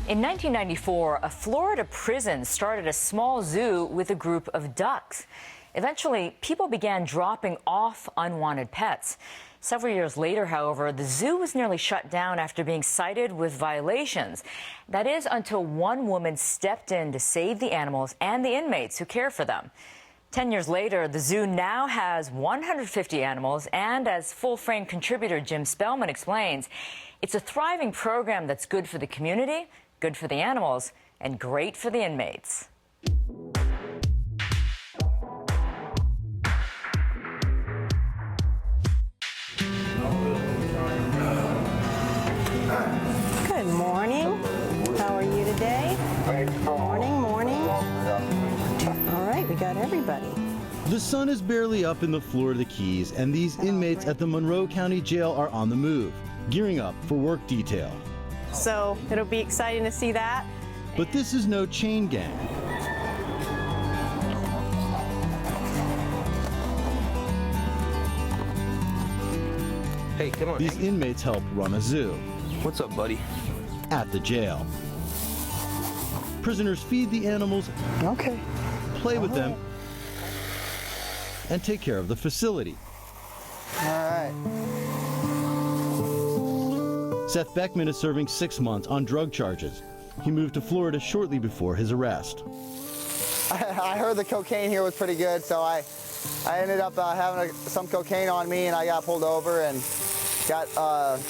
In 1994, a Florida prison started a small zoo with a group of ducks. Eventually, people began dropping off unwanted pets. Several years later, however, the zoo was nearly shut down after being cited with violations. That is, until one woman stepped in to save the animals and the inmates who care for them. 10 years later, the zoo now has 150 animals, and as full-frame contributor Jim Spellman explains, it's a thriving program that's good for the community, good for the animals, and great for the inmates. Good morning. How are you today? Morning, morning. All right, we got everybody. The sun is barely up in the Florida Keys, and these inmates at the Monroe County Jail are on the move, gearing up for work detail. So it'll be exciting to see that. But this is no chain gang. Hey, come on. These inmates help run a zoo. What's up, buddy? At the jail. Prisoners feed the animals, Okay. play with them, and take care of the facility. All right. Seth Beckman is serving 6 months on drug charges. He moved to Florida shortly before his arrest. I heard the cocaine here was pretty good, so I ended up having some cocaine on me, and I got pulled over and got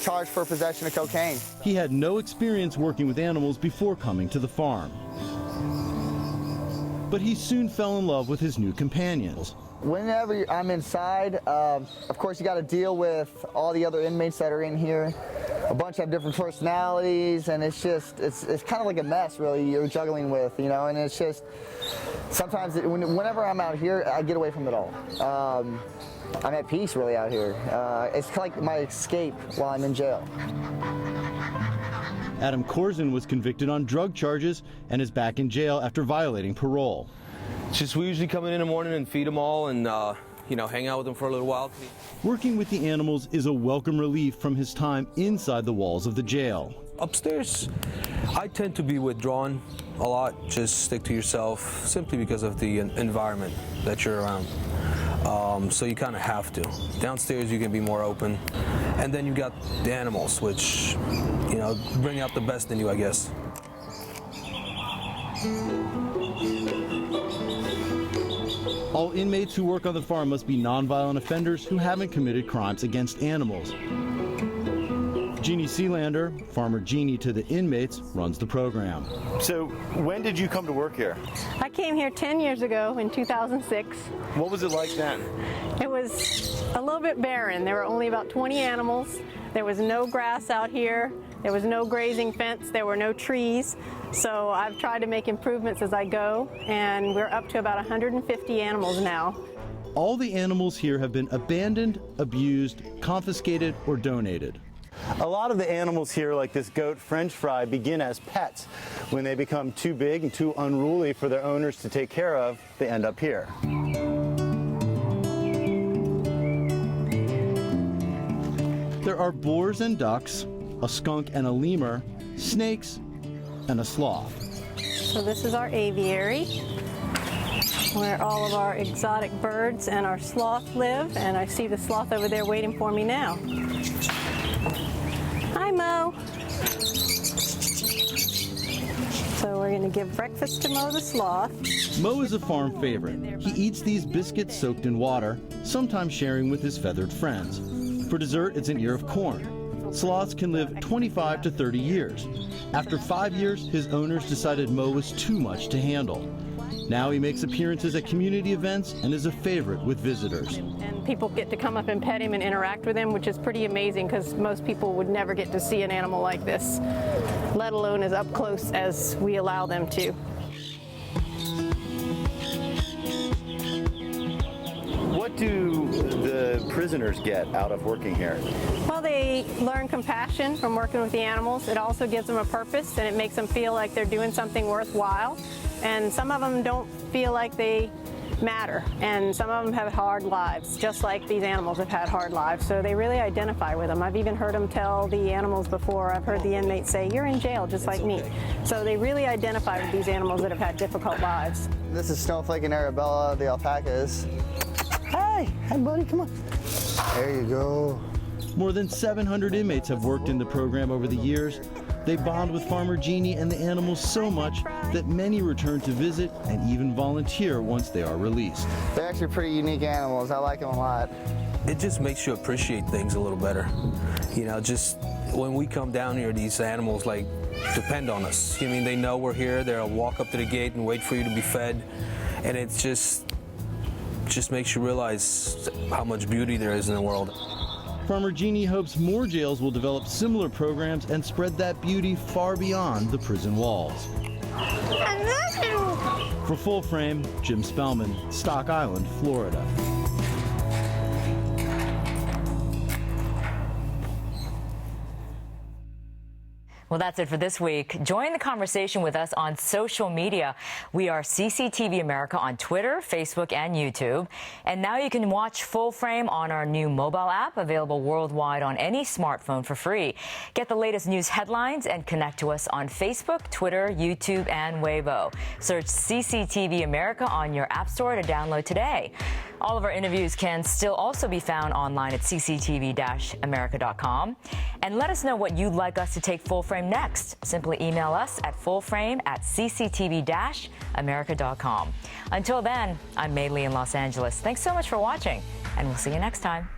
charged for possession of cocaine. He had no experience working with animals before coming to the farm. But he soon fell in love with his new companions. Whenever I'm inside, of course you got to deal with all the other inmates that are in here. A bunch have different personalities, and it's kind of like a mess, really, you're juggling with, you know, and it's just, sometimes, whenever I'm out here, I get away from it all. I'm at peace, really, out here. It's kind of like my escape while I'm in jail. Adam Corzin was convicted on drug charges and is back in jail after violating parole. Just we usually come in the morning and feed them all and, hang out with them for a little while. Working with the animals is a welcome relief from his time inside the walls of the jail. Upstairs, I tend to be withdrawn a lot. Just stick to yourself simply because of the environment that you're around. So you kind of have to. Downstairs, you can be more open. And then you got the animals, which, bring out the best in you, I guess. All inmates who work on the farm must be nonviolent offenders who haven't committed crimes against animals. Jeannie Sealander, farmer Jeannie to the inmates, runs the program. So when did you come to work here? I came here 10 years ago in 2006. What was it like then? It was a little bit barren. There were only about 20 animals. There was no grass out here. There was no grazing fence. There were no trees. So I've tried to make improvements as I go, and we're up to about 150 animals now. All the animals here have been abandoned, abused, confiscated, or donated. A lot of the animals here, like this goat French fry, begin as pets. When they become too big and too unruly for their owners to take care of, they end up here. There are boars and ducks, a skunk and a lemur, snakes, and a sloth. So this is our aviary, where all of our exotic birds and our sloth live, and I see the sloth over there waiting for me now. Hi, Mo. So we're going to give breakfast to Mo the sloth. Mo is a farm favorite. He eats these biscuits soaked in water, sometimes sharing with his feathered friends. For dessert, it's an ear of corn. Sloths can live 25 to 30 years. After 5 years, his owners decided Mo was too much to handle. Now he makes appearances at community events and is a favorite with visitors. And people get to come up and pet him and interact with him, which is pretty amazing because most people would never get to see an animal like this, let alone as up close as we allow them to. What do the prisoners get out of working here? Well, they learn compassion from working with the animals. It also gives them a purpose, and it makes them feel like they're doing something worthwhile. And some of them don't feel like they matter, and some of them have hard lives, just like these animals have had hard lives, so they really identify with them. I've even heard them tell the animals before. I've heard the inmates say, "You're in jail just like me." So they really identify with these animals that have had difficult lives. This is Snowflake and Arabella, the alpacas. Hi, buddy, come on. There you go. More than 700 inmates have worked in the program over the years. They bond with Farmer Jeannie and the animals so much that many return to visit and even volunteer once they are released. They're actually pretty unique animals. I like them a lot. It just makes you appreciate things a little better. You know, just when we come down here, these animals like depend on us. I mean, they know we're here. They'll walk up to the gate and wait for you to be fed, and it's just makes you realize how much beauty there is in the world. Farmer Jeannie hopes more jails will develop similar programs and spread that beauty far beyond the prison walls. I love you. For Full Frame, Jim Spellman, Stock Island, Florida. Well, that's it for this week. Join the conversation with us on social media. We are CCTV America on Twitter, Facebook, and YouTube. And now you can watch Full Frame on our new mobile app, available worldwide on any smartphone for free. Get the latest news headlines and connect to us on Facebook, Twitter, YouTube, and Weibo. Search CCTV America on your app store to download today. All of our interviews can still also be found online at cctv-america.com. And let us know what you'd like us to take Full Frame next. Simply email us at fullframe@cctv-america.com. Until then, I'm May Lee in Los Angeles. Thanks so much for watching, and we'll see you next time.